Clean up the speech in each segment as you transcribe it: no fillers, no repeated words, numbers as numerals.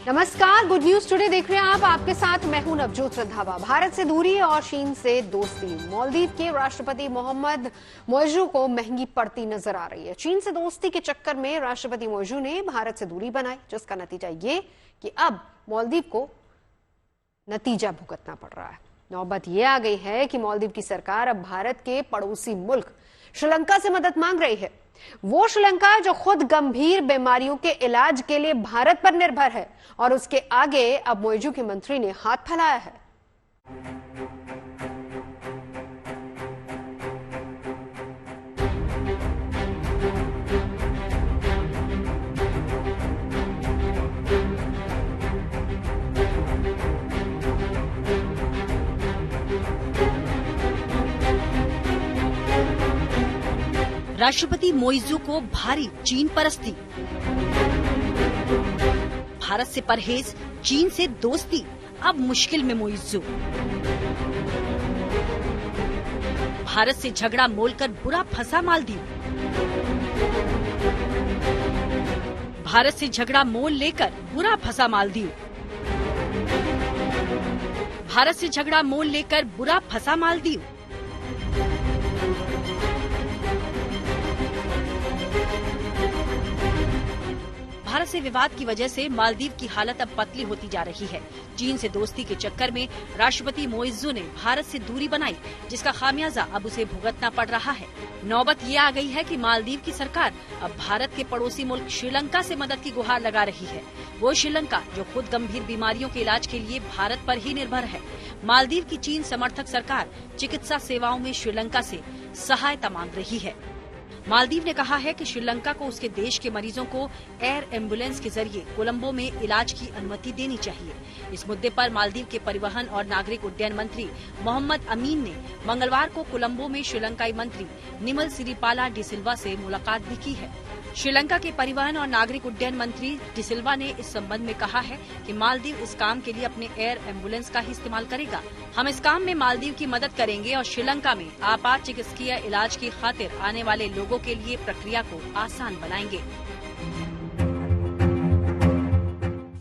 नमस्कार, good news today देख रहे हैं आप। आपके साथ मैं हूं नवजोत रंधावा। भारत से दूरी और चीन से दोस्ती, मालदीव के राष्ट्रपति मोहम्मद मोइज़ू को महंगी पड़ती नजर आ रही है। चीन से दोस्ती के चक्कर में राष्ट्रपति मोइज़ू ने भारत से दूरी बनाई, जिसका नतीजा ये कि अब मालदीव को नतीजा भुगतना पड़ रहा है। नौबत ये आ गई है कि मालदीव की सरकार अब भारत के पड़ोसी मुल्क श्रीलंका से मदद मांग रही है। वो श्रीलंका जो खुद गंभीर बीमारियों के इलाज के लिए भारत पर निर्भर है, और उसके आगे अब मोइज़ू के मंत्री ने हाथ फैलाया है। राष्ट्रपति मोइज़ू को भारी चीन परस्ती, भारत से परहेज, चीन से दोस्ती, अब मुश्किल में मोइज़ू। भारत से झगड़ा मोलकर बुरा फंसा मालदीव। भारत से झगड़ा मोल लेकर बुरा फंसा मालदीव। भारत से झगड़ा मोल लेकर बुरा फंसा मालदीव। भारत से विवाद की वजह से मालदीव की हालत अब पतली होती जा रही है। चीन से दोस्ती के चक्कर में राष्ट्रपति मोइज़ू ने भारत से दूरी बनाई, जिसका खामियाजा अब उसे भुगतना पड़ रहा है। नौबत ये आ गई है कि मालदीव की सरकार अब भारत के पड़ोसी मुल्क श्रीलंका से मदद की गुहार लगा रही है। वो श्रीलंका जो खुद गंभीर बीमारियों के इलाज के लिए भारत पर ही निर्भर है। मालदीव की चीन समर्थक सरकार चिकित्सा सेवाओं में श्रीलंका से सहायता मांग रही है। मालदीव ने कहा है कि श्रीलंका को उसके देश के मरीजों को एयर एम्बुलेंस के जरिए कोलंबो में इलाज की अनुमति देनी चाहिए। इस मुद्दे पर मालदीव के परिवहन और नागरिक उड्डयन मंत्री मोहम्मद अमीन ने मंगलवार को कोलंबो में श्रीलंकाई मंत्री निमल सिरिपाला डिसिल्वा से मुलाकात भी की है। श्रीलंका के परिवहन और नागरिक उड्डयन मंत्री डिसिल्वा ने इस संबंध में कहा है कि मालदीव इस काम के लिए अपने एयर एम्बुलेंस का ही इस्तेमाल करेगा। हम इस काम में मालदीव की मदद करेंगे और श्रीलंका में आपात चिकित्सकीय इलाज की खातिर आने वाले लोगों के लिए प्रक्रिया को आसान बनाएंगे।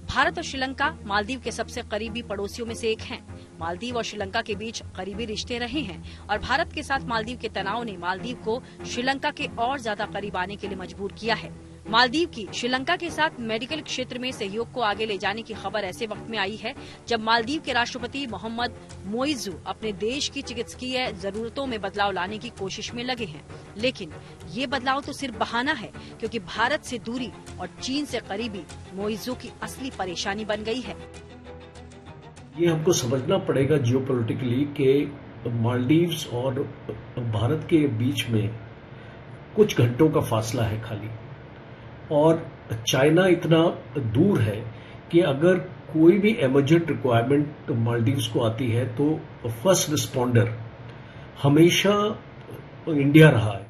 भारत और श्रीलंका मालदीव के सबसे करीबी पड़ोसियों में से एक हैं। मालदीव और श्रीलंका के बीच करीबी रिश्ते रहे हैं और भारत के साथ मालदीव के तनाव ने मालदीव को श्रीलंका के और ज्यादा करीब आने के लिए मजबूर किया है। मालदीव की श्रीलंका के साथ मेडिकल क्षेत्र में सहयोग को आगे ले जाने की खबर ऐसे वक्त में आई है जब मालदीव के राष्ट्रपति मोहम्मद मोइज़ू अपने देश की चिकित्सकीय जरूरतों में बदलाव लाने की कोशिश में लगे हैं। लेकिन ये बदलाव तो सिर्फ बहाना है, क्योंकि भारत से दूरी और चीन से करीबी मोइज़ू की असली परेशानी बन गई है। ये हमको समझना पड़ेगा जियोपॉलिटिकली कि मालदीव्स और भारत के बीच में कुछ घंटों का फासला है खाली, और चाइना इतना दूर है कि अगर कोई भी इमरजेंट रिक्वायरमेंट मालदीव्स को आती है तो फर्स्ट रिस्पॉन्डर हमेशा इंडिया रहा है।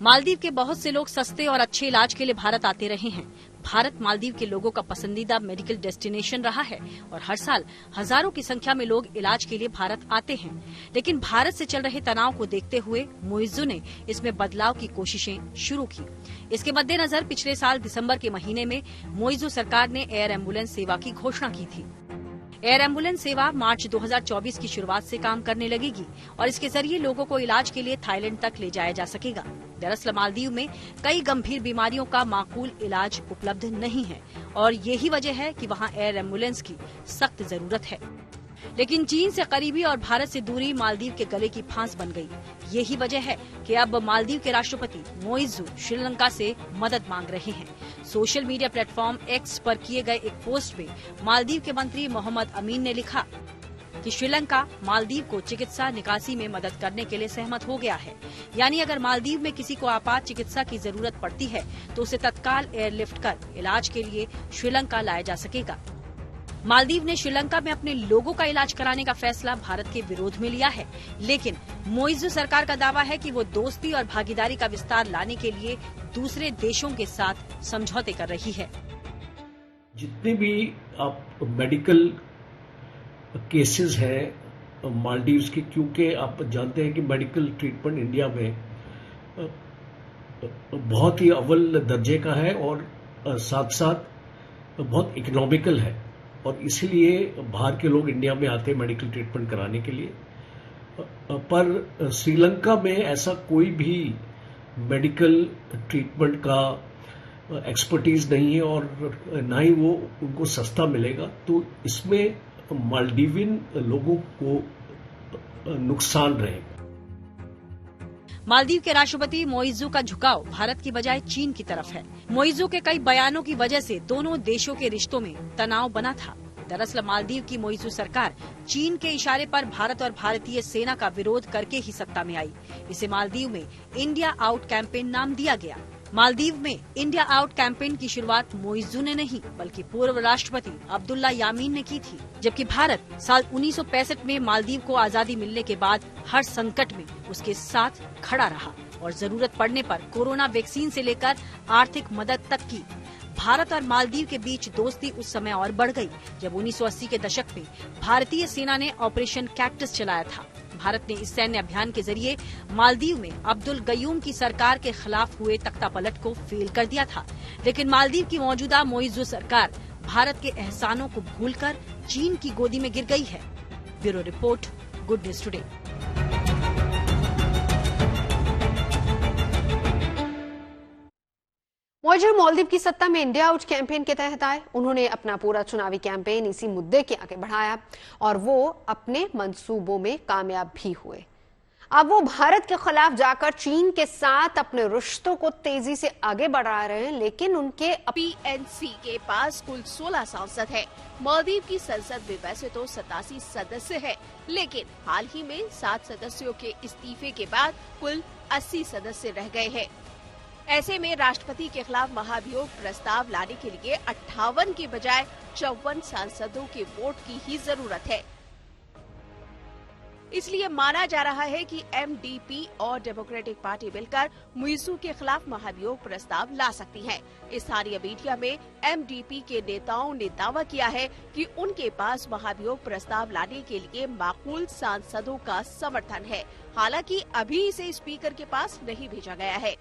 मालदीव के बहुत से लोग सस्ते और अच्छे इलाज के लिए भारत आते रहे हैं। भारत मालदीव के लोगों का पसंदीदा मेडिकल डेस्टिनेशन रहा है और हर साल हजारों की संख्या में लोग इलाज के लिए भारत आते हैं। लेकिन भारत से चल रहे तनाव को देखते हुए मोइज़ू ने इसमें बदलाव की कोशिशें शुरू की। इसके मद्देनजर पिछले साल दिसंबर के महीने में मोइज़ू सरकार ने एयर एम्बुलेंस सेवा की घोषणा की थी। एयर एम्बुलेंस सेवा मार्च 2024 की शुरुआत से काम करने लगेगी और इसके जरिए लोगों को इलाज के लिए थाईलैंड तक ले जाया जा सकेगा। दरअसल मालदीव में कई गंभीर बीमारियों का माकूल इलाज उपलब्ध नहीं है और यही वजह है कि वहां एयर एम्बुलेंस की सख्त जरूरत है। लेकिन चीन से करीबी और भारत से दूरी मालदीव के गले की फांस बन गई। यही वजह है कि अब मालदीव के राष्ट्रपति मोइज़ू श्रीलंका से मदद मांग रहे हैं। सोशल मीडिया प्लेटफॉर्म एक्स पर किए गए एक पोस्ट में मालदीव के मंत्री मोहम्मद अमीन ने लिखा कि श्रीलंका मालदीव को चिकित्सा निकासी में मदद करने के लिए सहमत हो गया है। यानी अगर मालदीव में किसी को आपात चिकित्सा की जरूरत पड़ती है तो उसे तत्काल एयरलिफ्ट कर इलाज के लिए श्रीलंका लाया जा सकेगा। मालदीव ने श्रीलंका में अपने लोगों का इलाज कराने का फैसला भारत के विरोध में लिया है, लेकिन मोइज़ू सरकार का दावा है कि वो दोस्ती और भागीदारी का विस्तार लाने के लिए दूसरे देशों के साथ समझौते कर रही है। जितने भी आप मेडिकल केसेस हैं मालदीव्स के, क्योंकि आप जानते हैं कि मेडिकल ट्रीटमेंट इंडिया में बहुत ही अव्वल दर्जे का है और साथ साथ बहुत इकोनॉमिकल है और इसीलिए बाहर के लोग इंडिया में आते हैं मेडिकल ट्रीटमेंट कराने के लिए। पर श्रीलंका में ऐसा कोई भी मेडिकल ट्रीटमेंट का एक्सपर्टीज नहीं है और ना ही वो उनको सस्ता मिलेगा, तो इसमें मालदीवियन लोगों को नुकसान रहेगा। मालदीव के राष्ट्रपति मोइजू का झुकाव भारत की बजाय चीन की तरफ है। मोइजू के कई बयानों की वजह से दोनों देशों के रिश्तों में तनाव बना था। दरअसल मालदीव की मोइजू सरकार चीन के इशारे पर भारत और भारतीय सेना का विरोध करके ही सत्ता में आई। इसे मालदीव में इंडिया आउट कैंपेन नाम दिया गया। मालदीव में इंडिया आउट कैंपेन की शुरुआत मोइजू ने नहीं बल्कि पूर्व राष्ट्रपति अब्दुल्ला यामीन ने की थी, जबकि भारत साल 1965 में मालदीव को आजादी मिलने के बाद हर संकट में उसके साथ खड़ा रहा और जरूरत पड़ने पर कोरोना वैक्सीन से लेकर आर्थिक मदद तक की। भारत और मालदीव के बीच दोस्ती उस समय और बढ़ गई जब 1980 के दशक में भारतीय सेना ने ऑपरेशन कैक्टस चलाया था। भारत ने इस सैन्य अभियान के जरिए मालदीव में अब्दुल गयूम की सरकार के खिलाफ हुए तख्तापलट को फेल कर दिया था, लेकिन मालदीव की मौजूदा मोइजू सरकार भारत के एहसानों को भूलकर चीन की गोदी में गिर गई है। Bureau report, good news today. Muizzu Maldives की सत्ता में इंडिया आउट कैंपेन के तहत आए। उन्होंने अपना पूरा चुनावी कैंपेन इसी मुद्दे के आगे बढ़ाया और वो अपने मंसूबों में कामयाब भी हुए। अब वो भारत के खिलाफ जाकर चीन के साथ अपने रिश्तों को तेजी से आगे बढ़ा रहे हैं, लेकिन उनके पीएनसी के पास कुल 16 सांसद हैं। मालदीव की संसद में वैसे तो 87 सदस्य है, लेकिन हाल ही में 7 सदस्यों के इस्तीफे के बाद कुल 80 सदस्य रह गए हैं। ऐसे में राष्ट्रपति के खिलाफ महाभियोग प्रस्ताव लाने के लिए 58 के बजाय 54 सांसदों के वोट की ही जरूरत है। इसलिए माना जा रहा है कि एमडीपी और डेमोक्रेटिक पार्टी मिलकर मोइजू के खिलाफ महाभियोग प्रस्ताव ला सकती हैं। स्थानीय मीडिया में एमडीपी के नेताओं ने दावा किया है कि उनके पास महाभियोग प्रस्ताव लाने के लिए माकूल सांसदों का समर्थन है। हालांकि अभी इसे स्पीकर के पास नहीं भेजा गया है।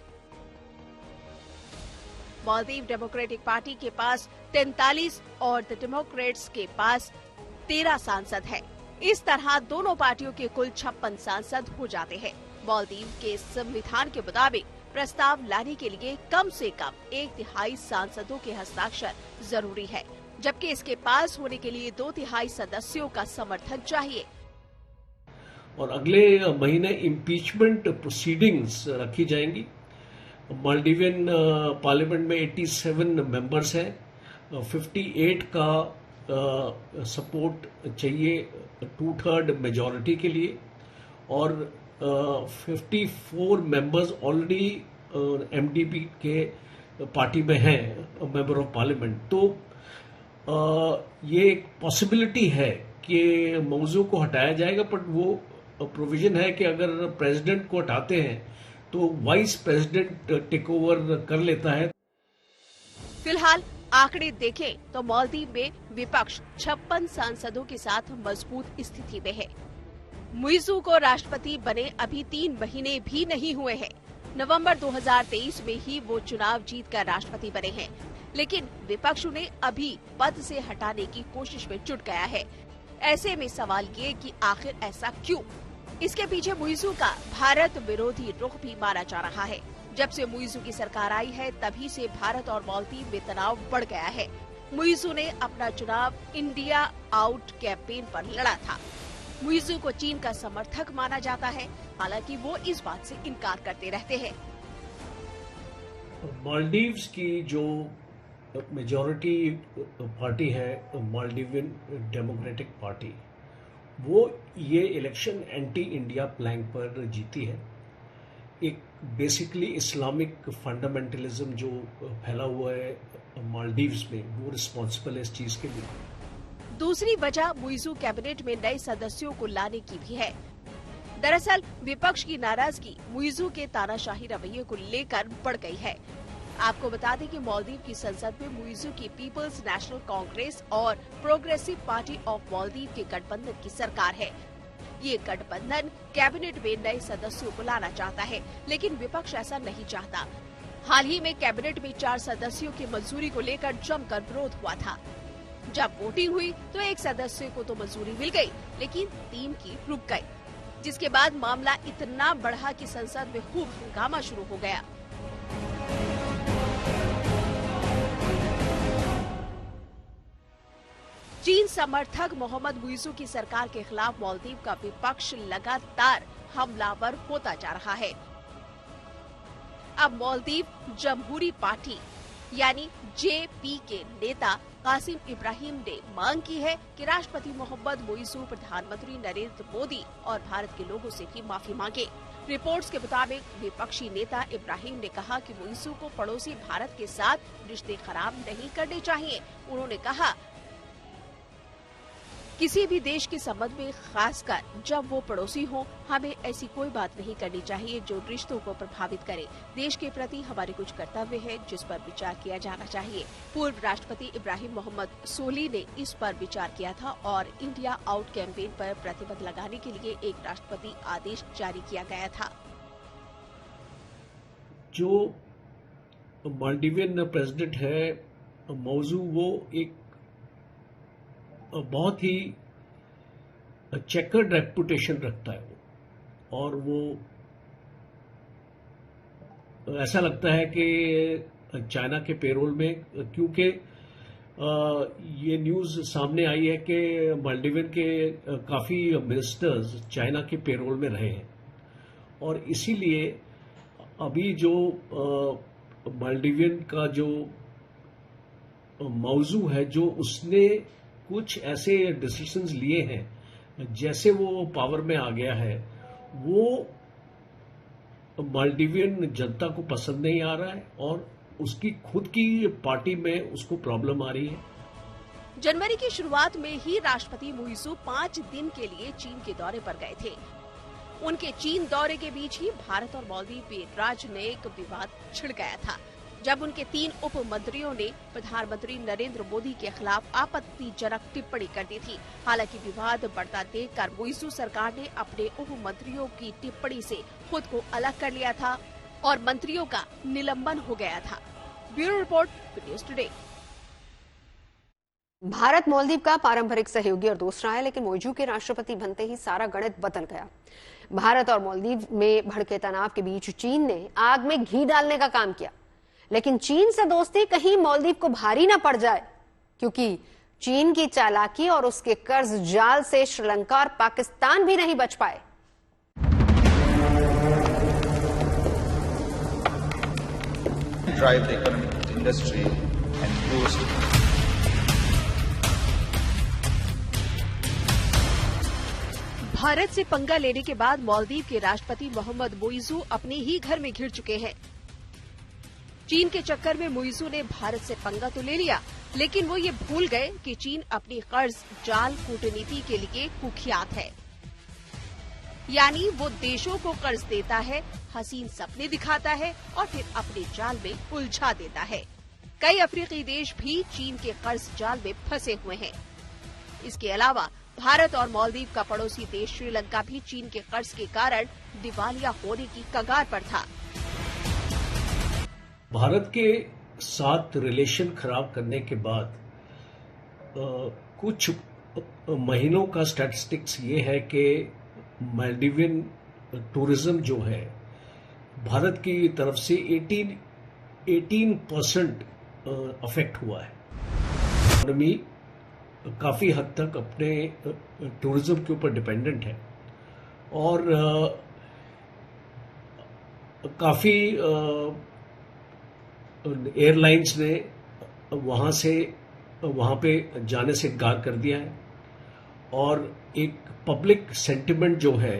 मालदीव डेमोक्रेटिक पार्टी के पास 43 और द डेमोक्रेट्स के पास 13 सांसद हैं। इस तरह दोनों पार्टियों के कुल 56 सांसद हो जाते हैं। मालदीव के संविधान के मुताबिक प्रस्ताव लाने के लिए कम से कम 1/3 सांसदों के हस्ताक्षर जरूरी है, जबकि इसके पास होने के लिए 2/3 सदस्यों का समर्थन चाहिए। और अगले महीने इम्पीचमेंट प्रोसीडिंग्स रखी जाएंगी। मालदीवियन पार्लियामेंट में 87 मेंबर्स हैं, 58 का सपोर्ट चाहिए 2/3 मेजॉरिटी के लिए और 54 मेंबर्स ऑलरेडी एमडीपी के पार्टी में हैं मेंबर ऑफ पार्लियामेंट। तो ये एक पॉसिबिलिटी है कि मौजू को हटाया जाएगा, बट वो प्रोविजन है कि अगर प्रेसिडेंट को हटाते हैं तो वाइस प्रेसिडेंट टेक ओवर कर लेता है। फिलहाल आंकड़े देखें तो मालदीव में विपक्ष 56 सांसदों के साथ मजबूत स्थिति में है। मोइजू को राष्ट्रपति बने अभी 3 महीने भी नहीं हुए हैं। नवंबर 2023 में ही वो चुनाव जीतकर राष्ट्रपति बने हैं, लेकिन विपक्ष उन्हें अभी पद से हटाने की कोशिश में जुट गया है। ऐसे में सवाल ये कि आखिर ऐसा क्यों? इसके पीछे मोइजू का भारत विरोधी रुख भी माना जा रहा है। जब से मोइजू की सरकार आई है तभी से भारत और मालदीव में तनाव बढ़ गया है। मोइजू ने अपना चुनाव इंडिया आउट कैंपेन पर लड़ा था। मोइजू को चीन का समर्थक माना जाता है, हालांकि वो इस बात से इनकार करते रहते हैं। मालदीव्स की जो मेजॉरिटी पार्टी है मालदीवियन डेमोक्रेटिक पार्टी, वो ये इलेक्शन एंटी इंडिया प्लैंक पर जीती है। एक बेसिकली इस्लामिक फंडामेंटलिज्म जो फैला हुआ है मालदीव्स में, वो रिस्पॉन्सिबल है इस चीज के लिए। दूसरी वजह मोइजू कैबिनेट में नए सदस्यों को लाने की भी है। दरअसल विपक्ष की नाराजगी मोइजू के तानाशाही रवैये को लेकर बढ़ गई है। आपको बता दें कि मालदीव की संसद में मोइजू की पीपल्स नेशनल कांग्रेस और प्रोग्रेसिव पार्टी ऑफ मालदीव के गठबंधन की सरकार है। ये गठबंधन कैबिनेट में नए सदस्यों को लाना चाहता है, लेकिन विपक्ष ऐसा नहीं चाहता। हाल ही में कैबिनेट में 4 सदस्यों की मंजूरी को लेकर जमकर विरोध हुआ था। जब वोटिंग हुई तो एक सदस्य को तो मंजूरी मिल गई, लेकिन 3 की रुक गई, जिसके बाद मामला इतना बढ़ा कि संसद में खूब हंगामा शुरू हो गया। चीन समर्थक मोहम्मद मुइज़ू की सरकार के खिलाफ मालदीव का विपक्ष लगातार हमलावर होता जा रहा है। अब मालदीव जमहूरी पार्टी यानी JP के नेता कासिम इब्राहिम ने मांग की है कि राष्ट्रपति मोहम्मद मुइज़ू प्रधानमंत्री नरेंद्र मोदी और भारत के लोगों से भी माफी मांगे। रिपोर्ट्स के मुताबिक विपक्षी नेता इब्राहिम ने कहा कि मुइज़ू को पड़ोसी भारत के साथ रिश्ते खराब नहीं करने चाहिए। उन्होंने कहा, किसी भी देश के संबंध में, खासकर जब वो पड़ोसी हो, हमें ऐसी कोई बात नहीं करनी चाहिए जो रिश्तों को प्रभावित करे। देश के प्रति हमारे कुछ कर्तव्य है जिस पर विचार किया जाना चाहिए। पूर्व राष्ट्रपति इब्राहिम मोहम्मद सोली ने इस पर विचार किया था और इंडिया आउट कैंपेन पर प्रतिबंध लगाने के लिए एक राष्ट्रपति आदेश जारी किया गया था। जो मालदीवियन प्रेसिडेंट है मौजू, वो एक बहुत ही चेकर्ड रेपुटेशन रखता है और वो ऐसा लगता है कि चाइना के पेरोल में, क्योंकि ये न्यूज़ सामने आई है कि मालदीवियन के काफ़ी मिनिस्टर्स चाइना के पेरोल में रहे हैं और इसीलिए अभी जो मालदीवियन का जो मौजू है, जो उसने कुछ ऐसे डिसीजंस लिए हैं, जैसे वो पावर में आ गया है, वो मालदीवियन जनता को पसंद नहीं आ रहा है और उसकी खुद की पार्टी में उसको प्रॉब्लम आ रही है। जनवरी की शुरुआत में ही राष्ट्रपति मुइज़ू 5 दिन के लिए चीन के दौरे पर गए थे। उनके चीन दौरे के बीच ही भारत और मालदीव में राजनयिक विवाद छिड़ गया था, जब उनके 3 उप मंत्रियों ने प्रधानमंत्री नरेंद्र मोदी के खिलाफ आपत्तिजनक टिप्पणी कर दी थी। हालांकि विवाद बढ़ता देखकर मुइज़ू सरकार ने अपने उप मंत्रियों की टिप्पणी से खुद को अलग कर लिया था और मंत्रियों का निलंबन हो गया था। Bureau report, news today. Bharat Maldives का पारंपरिक सहयोगी और दोस्त रहा है, लेकिन मुइज़ू के राष्ट्रपति बनते ही सारा गणित बदल गया। भारत और मालदीव में भड़के तनाव के बीच चीन ने आग में घी डालने का काम किया, लेकिन चीन से दोस्ती कहीं मालदीव को भारी ना पड़ जाए, क्योंकि चीन की चालाकी और उसके कर्ज जाल से श्रीलंका और पाकिस्तान भी नहीं बच पाए। Drive the economic industry and boost Bharat से पंगा लेने के बाद मालदीव के राष्ट्रपति मोहम्मद मुइज़ू अपने ही घर में घिर चुके हैं। चीन के चक्कर में मुइज़ू ने भारत से पंगा तो ले लिया, लेकिन वो ये भूल गए कि चीन अपनी कर्ज जाल कूटनीति के लिए कुख्यात है। यानी वो देशों को कर्ज देता है, हसीन सपने दिखाता है और फिर अपने जाल में उलझा देता है। कई अफ्रीकी देश भी चीन के कर्ज जाल में फंसे हुए हैं। इसके अलावा भारत और मालदीव का पड़ोसी देश श्रीलंका भी चीन के कर्ज के कारण दिवालिया होने की कगार पर था। भारत के साथ रिलेशन खराब करने के बाद कुछ महीनों का स्टैटिस्टिक्स ये है कि मालदीवियन टूरिज्म जो है भारत की तरफ से 18% अफेक्ट हुआ है। इकोनॉमी काफी हद तक अपने टूरिज्म के ऊपर डिपेंडेंट है और काफी एयरलाइंस ने वहां पे जाने से इनकार कर दिया है और एक पब्लिक सेंटिमेंट जो है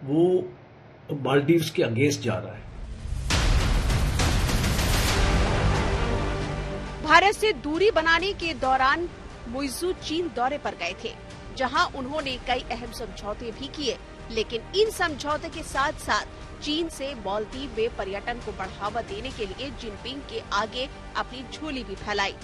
वो मालदीव्स के अगेंस्ट जा रहा है। भारत से दूरी बनाने के दौरान मुइज़ू चीन दौरे पर गए थे, जहां उन्होंने कई अहम समझौते भी किए, लेकिन इन समझौते के साथ साथ चीन से मालदीव में पर्यटन को बढ़ावा देने के लिए जिनपिंग के आगे अपनी झोली भी फैलाई।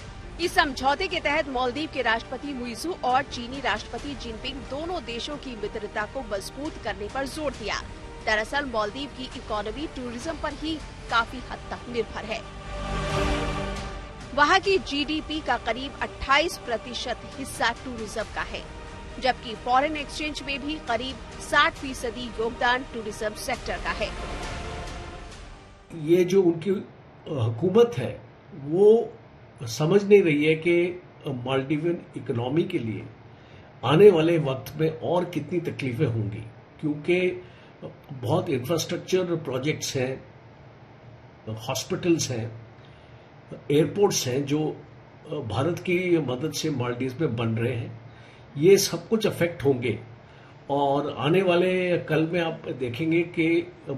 इस समझौते के तहत मालदीव के राष्ट्रपति मुइज़ू और चीनी राष्ट्रपति जिनपिंग दोनों देशों की मित्रता को मजबूत करने पर जोर दिया। दरअसल मालदीव की इकोनॉमी टूरिज्म पर ही काफी हद तक निर्भर है। वहाँ की जीडीपी का करीब 28% हिस्सा टूरिज्म का है, जबकि फॉरेन एक्सचेंज में भी करीब 60% योगदान टूरिज्म सेक्टर का है। ये जो उनकी हुकूमत है वो समझ नहीं रही है कि मालदीवियन इकोनॉमी के लिए आने वाले वक्त में और कितनी तकलीफें होंगी, क्योंकि बहुत इंफ्रास्ट्रक्चर प्रोजेक्ट्स हैं, हॉस्पिटल्स हैं, एयरपोर्ट्स हैं जो भारत की मदद से मालदीव में बन रहे हैं। ये सब कुछ अफेक्ट होंगे और आने वाले कल में आप देखेंगे कि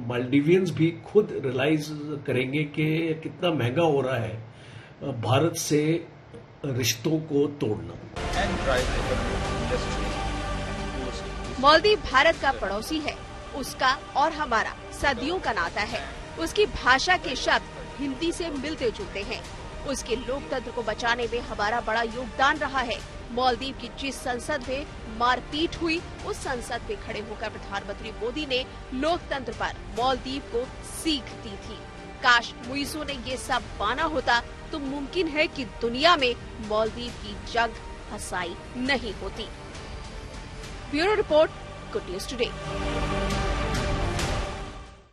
मालदीवियंस भी खुद रियलाइज करेंगे कि कितना महंगा हो रहा है भारत से रिश्तों को तोड़ना। and drive the economic industry and boost Maldives Bharat का पड़ोसी है, उसका और हमारा सदियों का नाता है। उसकी भाषा के शब्द हिंदी से मिलते जुलते हैं। उसके लोकतंत्र को बचाने में हमारा बड़ा योगदान रहा है। मालदीव की जिस संसद में मारपीट हुई, उस संसद में खड़े होकर प्रधानमंत्री मोदी ने लोकतंत्र पर मालदीव को सीख दी थी। काश मुइज़ू ने ये सब माना होता तो मुमकिन है कि दुनिया में मालदीव की जंग हसाई नहीं होती। Bureau report, good news today.